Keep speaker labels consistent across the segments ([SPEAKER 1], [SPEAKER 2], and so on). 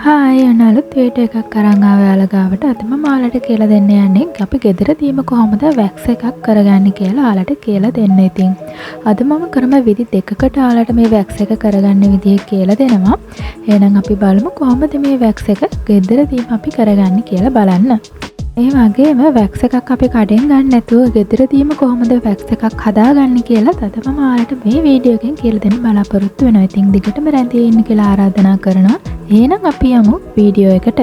[SPEAKER 1] Hi අනාලුත් video එකක් අරන් ආවේ ඔයාලා ගාවට. අද මම ඔයාලට කියලා දෙන්න යන්නේ අපි ගෙදරදීම කොහොමද වැක්ස් එකක් කරගන්නේ කියලා ඔයාලට කියලා දෙන්න. ඉතින් අද මම කරන විදි දෙකකට ඔයාලට මේ වැක්ස් එක කරගන්න විදිය කියලා දෙනවා. එහෙනම් අපි බලමු කොහොමද මේ වැක්ස් එක ගෙදරදීම අපි කරගන්නේ කියලා බලන්න. ඒ වගේම වැක්ස් එකක් අපි කඩෙන් ගන්න නැතුව ගෙදරදීම කොහොමද වැක්ස් එකක් හදාගන්නේ කියලා අද මම ඔයාලට මේ වීඩියෝ එකෙන් කියලා දෙන්න බලාපොරොත්තු වෙනවා. ඉතින් දිගටම රැඳී ඉන්න කියලා ආරාධනා කරනවා. එහෙනම් අපි යමු වීඩියෝ එකට.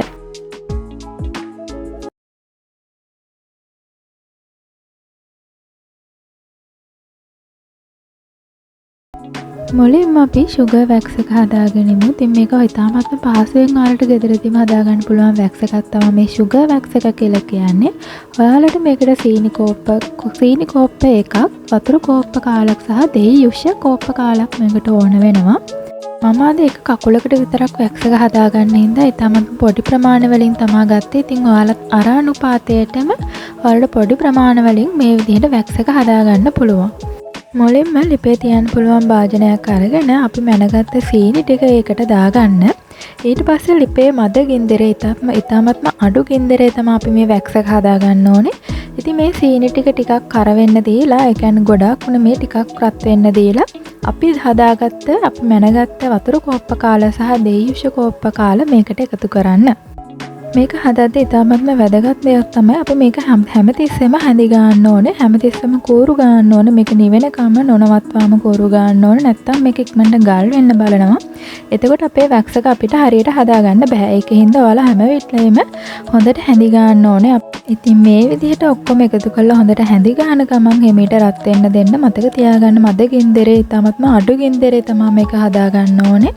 [SPEAKER 1] මුලින්ම අපි sugar wax එක හදාගෙන ඉමු. ඉතින් මේක ඉතාමත්ම පහසුවෙන් ඔයාලට ගෙදරදීම හදාගන්න පුළුවන් wax එකක් තමයි මේ sugar wax එක කියලා කියන්නේ. ඔයාලට මේකට සීනි කෝප්ප එකක්, වතුර කෝප්ප කාලක් සහ diysugaringwax කෝප්ප කාලක් මේකට ඕන වෙනවා. මම අද එක කකුලකට විතරක් wax එක හදාගන්න හින්දා ඉතාමත් පොඩි ප්‍රමාණ වලින් තමයි ගත්තේ. ඉතින් ඔයාලත් අර අනුපාතයටම ඔයාලට පොඩි ප්‍රමාණ වලින් මේ විදිහට wax එක හදාගන්න පුළුවන්. මුලින්ම ලිපේ තියන්න පුළුවන් භාජනයක් අරගෙන අපි මැනගත්ත සීනි ටික ඒකට දාගන්න. ඊට පස්සේ ලිපේ මද ගින්දරේ ඉතාමත්ම අඩු ගින්දරේ තමයි අපි මේ වැක්ස් එක හදාගන්න ඕනේ. ඉතින් මේ සීනි ටිකක් කර වෙන්න දීලා, ඒ කියන්නේ ගොඩක් උන මේ ටිකක් රත් වෙන්න දීලා අපි මැනගත්ත වතුර කෝප්ප කාල සහ diysugaringwax කෝප්ප කාල මේකට එකතු කරන්න. මේක හදද්දී ඉතාමත්ම වැදගත් දෙයක් තමයි අපි මේක හැමතිස්සෙම හැඳි ගන්න ඕනේ. හැමතිස්සෙම කෝරු ගන්න ඕනේ. මේක නිවෙනකම නොනවත්වාම කෝරු ගන්න ඕනේ. නැත්තම් මේක ඉක්මනට ගල් වෙන්න බලනවා. එතකොට අපේ වැක්ස් එක අපිට හරියට හදාගන්න බෑ. ඒකින්ද ඔයාලා හැම වෙලේම හොඳට හැඳි ගන්න ඕනේ. ඉතින් මේ විදිහට ඔක්කොම එකතු කරලා හොඳට හැඳි ගන්න ගමන් හිමීට රත් වෙන්න දෙන්න. මතක තියාගන්න මද ගින්දරේ ඉතාමත්ම අඩු ගින්දරේ තමයි මේක හදාගන්න ඕනේ.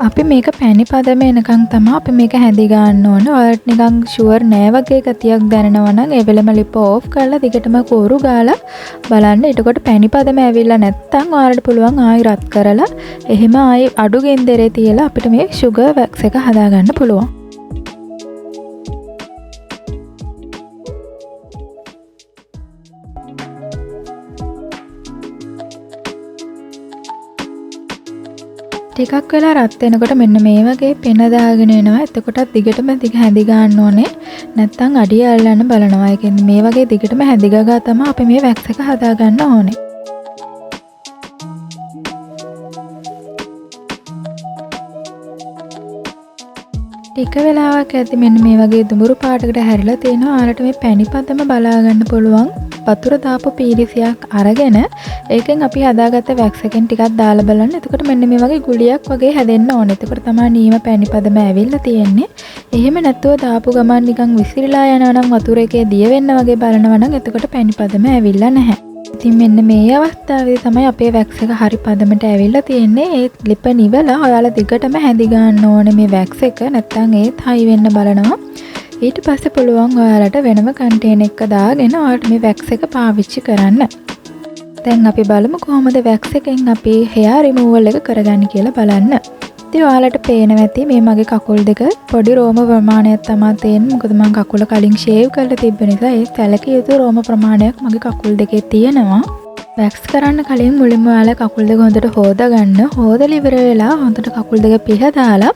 [SPEAKER 1] අපි මේක පැණි පදම එනකන් තමයි අපි මේක හැඳි ගන්න ඕනේ. ඔයාලට නිකන් ෂුවර් නෑ වගේ ගතියක් දැනෙනවා නම් ඒ වෙලෙම ලිප ඕෆ් කරලා දිගටම කෝරු ගාලා බලන්න. එතකොට පැණි පදම ඇවිල්ලා නැත්තම් ඔයාලට පුළුවන් ආයෙ රත් කරලා එහෙම ආයෙ අඩු ගෙන්දරේ තියලා අපිට මේ sugar wax එක හදාගන්න පුළුවන්. ටිකක් වෙලා රත් වෙනකොට මෙන්න මේ වගේ පෙන දාගෙන එනවා. එතකොටත් දිගටම හැඳි ගන්න ඕනේ. නැත්තම් අඩිය අල්ලන්න බලනවා. ඒ කියන්නේ මේ වගේ දිගටම හැඳි ගගා තමයි අපි මේ වැක්ස් එක හදාගන්න ඕනේ. ටික වෙලාවක් ඇද්දි මෙන්න මේ වගේ දුඹුරු පාටකට හැරිලා තියෙනවා. ඔයාලට මේ පැණි පදම බලා ගන්න පුළුවන්. වතුර දාපු පීරිසියක් අරගෙන ඒකෙන් අපි හදාගත්ත වැක්ස් එකෙන් ටිකක් දාලා බලන්න. එතකොට මෙන්න මේ වගේ ගුලියක් වගේ හැදෙන්න ඕනේ. එතකොට තමයි නීම පැණි පදම ඇවිල්ලා තියෙන්නේ. එහෙම නැතුව දාපු ගමන් නිකන් විසිරීලා යනවා නම් වතුර එකේ දිය වෙන්න වගේ බලනවා නම් එතකොට පැණි පදම ඇවිල්ලා නැහැ. ඉතින් මෙන්න මේ අවස්ථාවේදී තමයි අපේ වැක්ස් එක හරි පදමට ඇවිල්ලා තියෙන්නේ. ඒ ලිප නිවලා ඔයාලා දිගටම හැඳි ගන්න ඕනේ මේ වැක්ස් එක. නැත්තම් ඒත් හයි වෙන්න බලනවා. ඊට පස්සේ පුළුවන් ඔයාලට වෙනම කන්ටේනර් එකක දාගෙන ඔයාලට මේ වැක්ස් එක පාවිච්චි කරන්න. දැන් අපි බලමු කොහොමද වැක්ස් එකෙන් අපි hair removal එක කරගන්නේ කියලා බලන්න. ඉතින් ඔයාලට පේනවා ඇති මේ මගේ කකුල් දෙක පොඩි රෝම ප්‍රමාණයක් තමයි තියෙන්නේ. මොකද මම කකුල කලින් shave කරලා තිබ්බ නිසා ඒ සැලකිය යුතු රෝම ප්‍රමාණයක් මගේ කකුල් දෙකේ තියෙනවා. වැක්ස් කරන්න කලින් මුලින්ම ඔයාලා කකුල් දෙක හොඳට හොදා ගන්න. හොදලා ඉවර වෙලා හොඳට කකුල් දෙක පිහ දාලා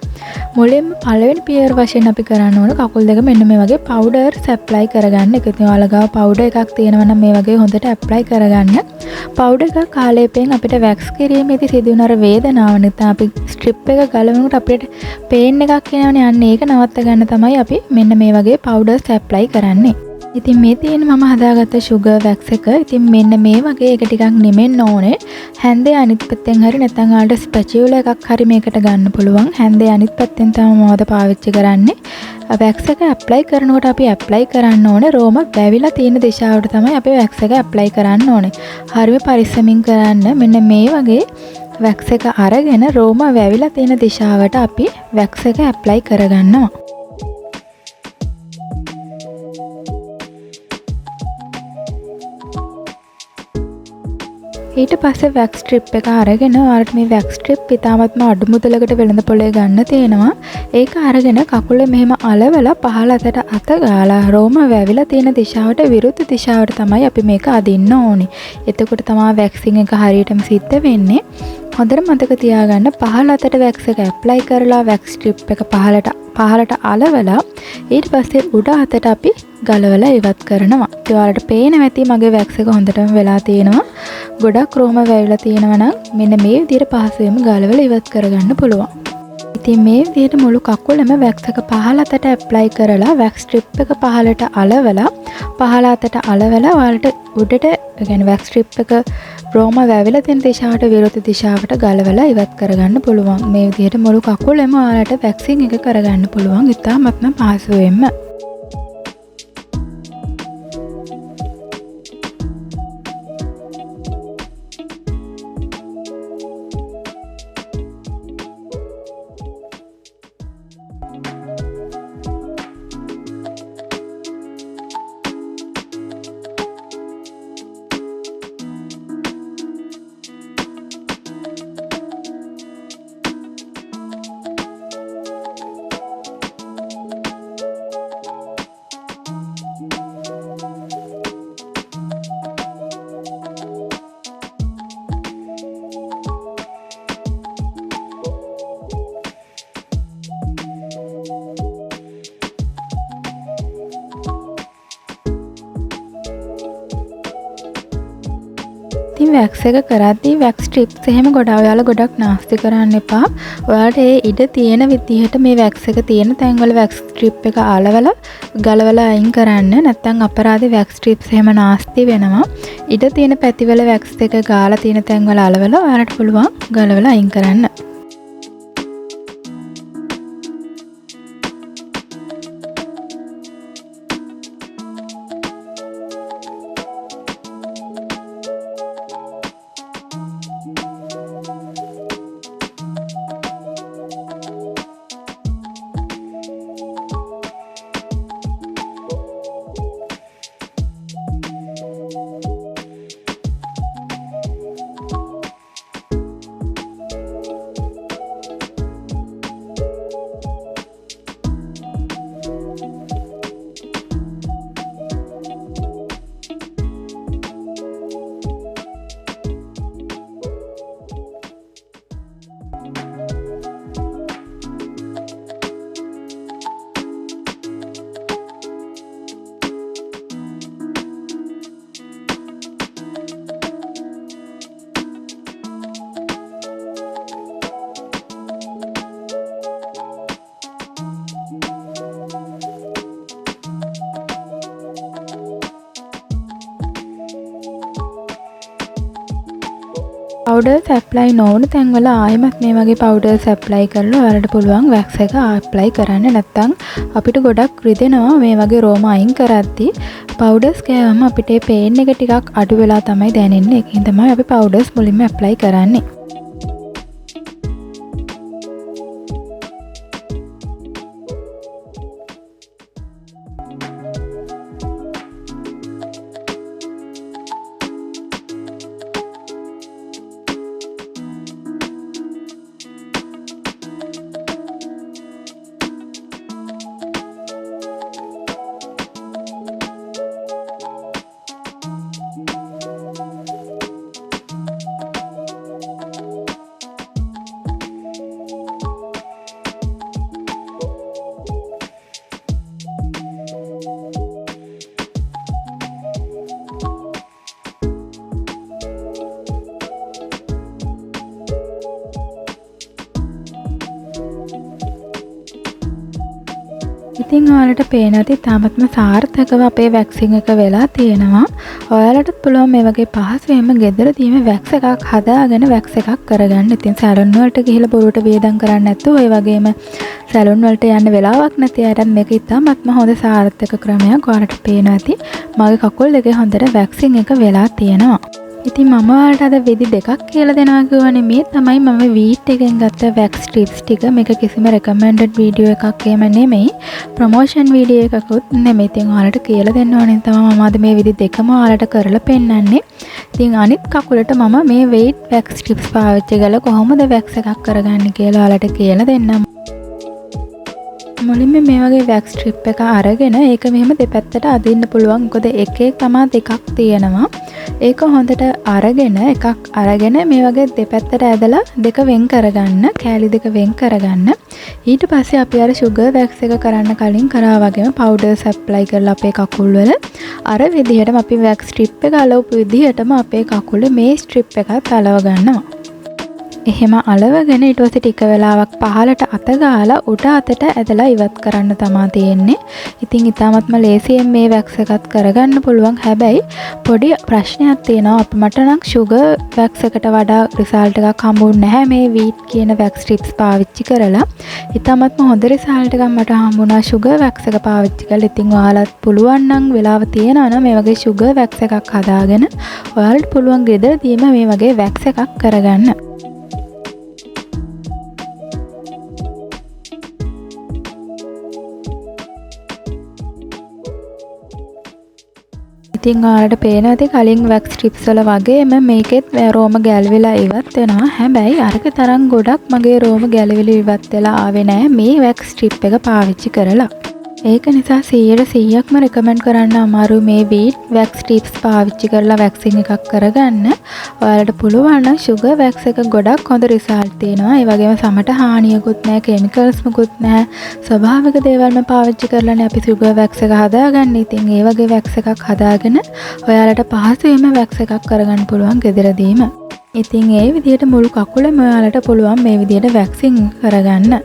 [SPEAKER 1] මුලින්ම පළවෙනි පියවර වශයෙන් අපි කරන්න ඕන කකුල් දෙක මෙන්න මේ වගේ පවුඩර්ස් ඇප්ලයි කරගන්න. ඒක ඉතින් ඔයාලා ගාව පවුඩර් එකක් තියෙනවා නම් මේ වගේ හොඳට ඇප්ලයි කරගන්න. පවුඩර් එක කාලේපෙන් අපිට වැක්ස් කිරීමේදී සිදුවන අර වේදනාව නිසා අපි ස්ට්‍රිප් එක ගලවනකොට අපිට පේන් එකක් එනවනේ. අන්න ඒක නවත්ත ගන්න තමයි අපි මෙන්න මේ වගේ පවුඩර්ස් ඇප්ලයි කරන්නේ. ඉතින් මේ තියෙන මම හදාගත්ත sugar wax එක. ඉතින් මෙන්න මේ වගේ එක ටිකක් නිමෙන්න ඕනේ. හැන්දේ අනිත් පැත්තෙන් හරි නැත්නම් ආල්ට ස්පැචියුලා එකක් හරි මේකට ගන්න පුළුවන්. හැන්දේ අනිත් පැත්තෙන් තමයි මම පාවිච්චි කරන්නේ. wax එක ඇප්ලයි කරනකොට අපි ඇප්ලයි කරන්න ඕනේ රෝම වැවිලා තියෙන දිශාවට තමයි අපි wax එක ඇප්ලයි කරන්න ඕනේ. හරිම පරිස්සමින් කරන්න. මෙන්න මේ වගේ wax එක අරගෙන රෝම වැවිලා තියෙන දිශාවට අපි wax එක ඇප්ලයි කරගන්නවා. ඊට පස්සේ වැක්ස් ස්ට්‍රිප් එක අරගෙන ඔයාලට මේ වැක්ස් ස්ට්‍රිප් ඉතාමත්ම අඩු මුදලකට වෙළඳ පොලේ ගන්න තියෙනවා. ඒක අරගෙන කකුලේ මෙහෙම අලවලා පහළ අතට අත ගාලා රෝම වැවිලා තියෙන දිශාවට විරුද්ධ දිශාවට තමයි අපි මේක අදින්න ඕනේ. එතකොට තමයි වැක්සින් එක හරියටම සිද්ධ වෙන්නේ. හොඳට මතක තියාගන්න පහළ අතට වැක්ස් එක ඇප්ලයි කරලා වැක්ස් ස්ට්‍රිප් එක පහළට අලවලා ඊට පස්සේ උඩ අතට අපි ගලවලා ඉවත් කරනවා. ඔයාලට පේනවා ඇති මගේ වැක්ස් එක හොඳටම වෙලා තියෙනවා. ගොඩක් රෝම වැවිලා තියෙනවා නම් මෙන්න මේ විදිහට පහසුවෙන්ම ගලවලා ඉවත් කරගන්න පුළුවන්. ඉතින් මේ විදිහට මුළු කකුලෙම වැක්ස් එක පහළ අතට ඇප්ලයි කරලා වැක්ස් ස්ට්‍රිප් එක පහළට අලවලා පහළ අතට අලවලා ඔයාලට උඩට يعني වැක්ස් ස්ට්‍රිප් එක රෝම වැවිලා තියෙන දිශාවට විරුද්ධ දිශාවට ගලවලා ඉවත් කරගන්න පුළුවන්. මේ විදිහට මුළු කකුලෙම ඔයාලට වැක්සින් එක කරගන්න පුළුවන්. ඉතාමත්ම පහසුවෙන්ම. ඉතින් වැක්ස් එක කරද්දී වැක්ස් ස්ට්‍රිප්ස් එහෙම ගොඩක් නාස්ති කරන්න එපා. ඔයාලට ඒ ඉඩ තියෙන විදිහට මේ වැක්ස් එක තියෙන තැන්වල වැක්ස් ස්ට්‍රිප් එක අලවලා ගලවලා අයින් කරන්න. නැත්නම් අපරාධේ වැක්ස් ස්ට්‍රිප්ස් එහෙම නාස්ති වෙනවා. ඉඩ තියෙන පැතිවල වැක්ස් එක ගාලා තියෙන තැන්වල අලවලා ඔයාලට පුළුවන් ගලවලා අයින් කරන්න. පවුඩර්ස් ඇප්ලයි නොවන තැන්වල ආයෙමත් මේ වගේ පවුඩර්ස් ඇප්ලයි කරලා ඔයාලට පුළුවන් වැක්ස් එක ඇප්ලයි කරන්න. නැත්නම් අපිට ගොඩක් රිදෙනවා මේ වගේ රෝම අයින් කරද්දී. පවුඩර්ස් කෑවම අපිට පේන් එක ටිකක් අඩු වෙලා තමයි දැනෙන්නේ. ඒකෙන් තමයි අපි පවුඩර්ස් මුලින්ම ඇප්ලයි කරන්නේ. ඉතින් ඔයාලට පේන ඇති තාමත්ම සාර්ථකව අපේ වැක්සින් එක වෙලා තියෙනවා. ඔයාලටත් පුළුවන් මේ වගේ පහසුවෙන්ම ගෙදරදීම වැක්ස් එකක් හදාගෙන වැක්ස් එකක් කරගන්න. ඉතින් සැලොන් වලට ගිහිල්ලා බොරුවට වියදම් කරන්නේ නැතුව ඔය වගේම සැලොන් වලට යන්න වෙලාවක් නැති අයටත් මේක ඉතාමත්ම හොඳ සාර්ථක ක්‍රමයක්. ඔයාලට පේන ඇති මගේ කකුල් දෙකේ හොඳට වැක්සින් එක වෙලා තියෙනවා. ඉතින් මම ඔයාලට අද විදි දෙකක් කියලා දෙනවා කියවනේ. මේ තමයි මම වීට් එකෙන් ගත්ත වැක්ස් ටිප්ස් ටික. මේක කිසිම රෙකමෙන්ඩඩ් වීඩියෝ එකක් එහෙම නෙමෙයි. ප්‍රොමෝෂන් වීඩියෝ එකකුත් නෙමෙයි. ඉතින් ඔයාලට කියලා දෙන්න ඕනේ තමයි මම අද මේ විදි දෙකම ඔයාලට කරලා පෙන්නන්නේ. ඉතින් අනිත් කකුලට මම මේ වීට් වැක්ස් ටිප්ස් පාවිච්චි කරලා කොහොමද වැක්ස් එකක් කරගන්නේ කියලා ඔයාලට කියලා දෙන්නම්. මුලින්ම මේ වගේ වැක්ස් ස්ට්‍රිප් එක අරගෙන ඒක මෙහෙම දෙපැත්තට අදින්න පුළුවන්. මොකද එකේ තමයි දෙකක් තියෙනවා. ඒක හොඳට අරගෙන එකක් අරගෙන මේ වගේ දෙපැත්තට ඇදලා දෙක වෙන් කරගන්න. කෑලි දෙක වෙන් කරගන්න. ඊට පස්සේ අපි අර sugar wax එක කරන්න කලින් කරා වගේම powders apply කරලා අපේ කකුල් වල අර විදිහටම අපි wax strip එක අලවපු විදිහටම අපේ කකුලේ මේ strip එකත් අලව ගන්නවා. එහෙම අලවගෙන ඊට පස්සේ ටික වෙලාවක් පහලට අත ගාලා උඩ අතට ඇදලා ඉවත් කරන්න තමයි තියෙන්නේ. ඉතින් ඊටමත්ම ලේසියෙන් මේ වැක්ස් එකත් කරගන්න පුළුවන්. හැබැයි පොඩි ප්‍රශ්නයක් තියෙනවා. මට නම් sugar wax එකට වඩා රිසල්ට් එකක් හම්බුනේ නැහැ මේ wheat කියන wax strips පාවිච්චි කරලා. ඊටමත්ම හොඳ රිසල්ට් එකක් මට හම්බුණා sugar wax එක පාවිච්චි කරලා. ඉතින් ඔයාලත් පුළුවන් නම් වෙලාව තියෙනවා නම් මේ වගේ sugar wax එකක් හදාගෙන ඔයාලට පුළුවන් ගෙදරදීම මේ වගේ wax එකක් කරගන්න. ඉතින් ඔයාලට පේනවා ඇති කලින් වැක්ස් ස්ට්‍රිප්ස් වල වගේම මේකෙත් රෝම ගැලවිලා ඉවත් වෙනවා. හැබැයි අරක තරම් ගොඩක් මගේ රෝම ගැලවිලා ඉවත් වෙලා ආවේ නැහැ මේ වැක්ස් ස්ට්‍රිප් එක පාවිච්චි කරලා. ඒක නිසා 100%ක්ම රෙකමෙන්ඩ් කරන්න අමාරුයි මේ වීට් වැක්ස් ටිප්ස් පාවිච්චි කරලා වැක්සින් එකක් කරගන්න. ඔයාලට පුළුවන් නම් sugar wax එක ගොඩක් හොඳ රිසල්ට් තියෙනවා. ඒ වගේම සමට හානියකුත් නැහැ, කෙමිකල්ස් මුකුත් නැහැ. ස්වභාවික දේවල්ම පාවිච්චි කරලානේ අපි sugar wax එක හදාගන්නේ. ඉතින් ඒ වගේ wax එකක් හදාගෙන ඔයාලට පහසුවෙන්ම wax එකක් කරගන්න පුළුවන් ගෙදරදීම. ඉතින් ඒ විදිහට මුළු කකුලම ඔයාලට පුළුවන් මේ විදිහට වැක්සින් කරගන්න.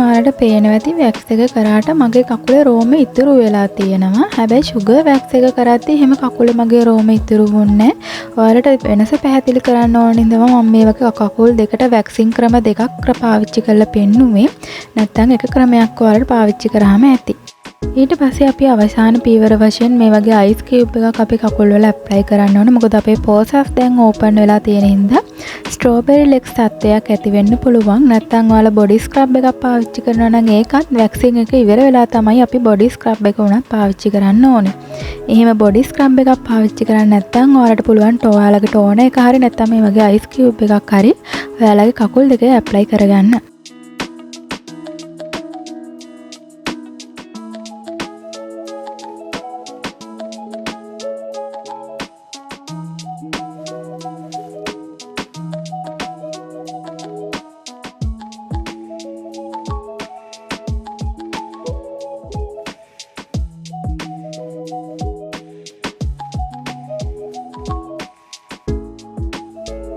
[SPEAKER 1] ඔයාලට පේනවා ඇති වැක්ස් එක කරාට මගේ කකුලේ රෝම ඉතුරු වෙලා තියෙනවා. හැබැයි sugar wax එක කරද්දී එහෙම කකුලේ මගේ රෝම ඉතුරු වුණේ නැහැ. ඔයාලට වෙනස පැහැදිලි කරන්න ඕන ඉඳලා මම මේ වගේ කකුල් දෙකට වැක්සින් ක්‍රම දෙකක් පාවිච්චි කරලා පෙන්නුවේ. නැත්නම් එක ක්‍රමයක් ඔයාලට පාවිච්චි කරාම ඇති. ඊට පස්සේ අපි අවසාන පීවර වශයෙන් මේ වගේ ice cube එකක් අපේ කකුල් වල apply කරන්න ඕනේ. මොකද අපේ pores දැන් open වෙලා තියෙන හින්දා strawberry legs තත්ත්වයක් ඇති වෙන්න පුළුවන්. නැත්නම් ඔයාලා body scrub එකක් පාවිච්චි කරනවා නම් ඒකත් vaccine එක ඉවර වෙලා තමයි අපි body scrub එක උනත් පාවිච්චි කරන්න ඕනේ. එහෙම body scrub එකක් පාවිච්චි කරන්නේ නැත්නම් ඔයාලට පුළුවන් ඔයාලගේ toner එක හරි නැත්නම් මේ වගේ ice cube එකක් හරි ඔයාලගේ කකුල් දෙකේ apply කරගන්න.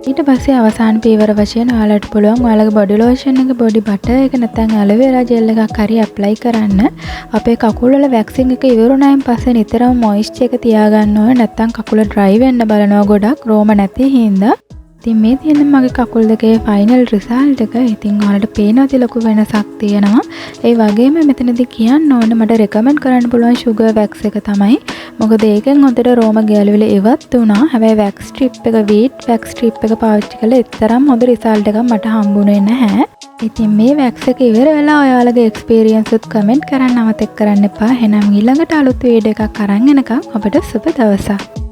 [SPEAKER 1] ඊට පස්සේ අවසාන පීවර වශයෙන් ඔයාලට පුළුවන් ඔයාලගේ බොඩි ලෝෂන් එක, බොඩි බටර් එක නැත්නම් ඇලෝවෙරා ජෙල් එකක් හරි ඇප්ලයි කරන්න. අපේ කකුල් වල වැක්සින් එක ඉවරුණායින් පස්සේ නිතරම මොයිස්චර් එක තියාගන්න ඕනේ. නැත්නම් කකුල ඩ්‍රයි වෙන්න බලනවා ගොඩක් රෝම නැති හින්දා. ඉතින් මේ තියෙන මගේ කකුල් දෙකේ ෆයිනල් රිසල්ට් එක. ඉතින් ඔයාලට පේනවාද ලොකු වෙනසක් තියෙනවා. ඒ වගේම මෙතනදී කියන්න ඕනේ මට රෙකමෙන්ඩ් කරන්න පුළුවන් sugar wax එක තමයි. මොකද ඒකෙන් හොඳට රෝම ගැලවිලා ඉවත් වුණා. හැබැයි wax strip එක wheat wax strip එක පාවිච්චි කළා ඒතරම් හොඳ රිසල්ට් එකක් මට හම්බුනේ නැහැ. ඉතින් මේ wax එක ඉවර වෙලා ඔයාලගේ එක්ස්පීරියන්ස් උත් කමෙන්ට් කරන්න අමතක කරන්න එපා. එහෙනම් ඊළඟට අලුත් වීඩියෝ එකක් අරන් එනකම් අපිට සුබ දවසක්.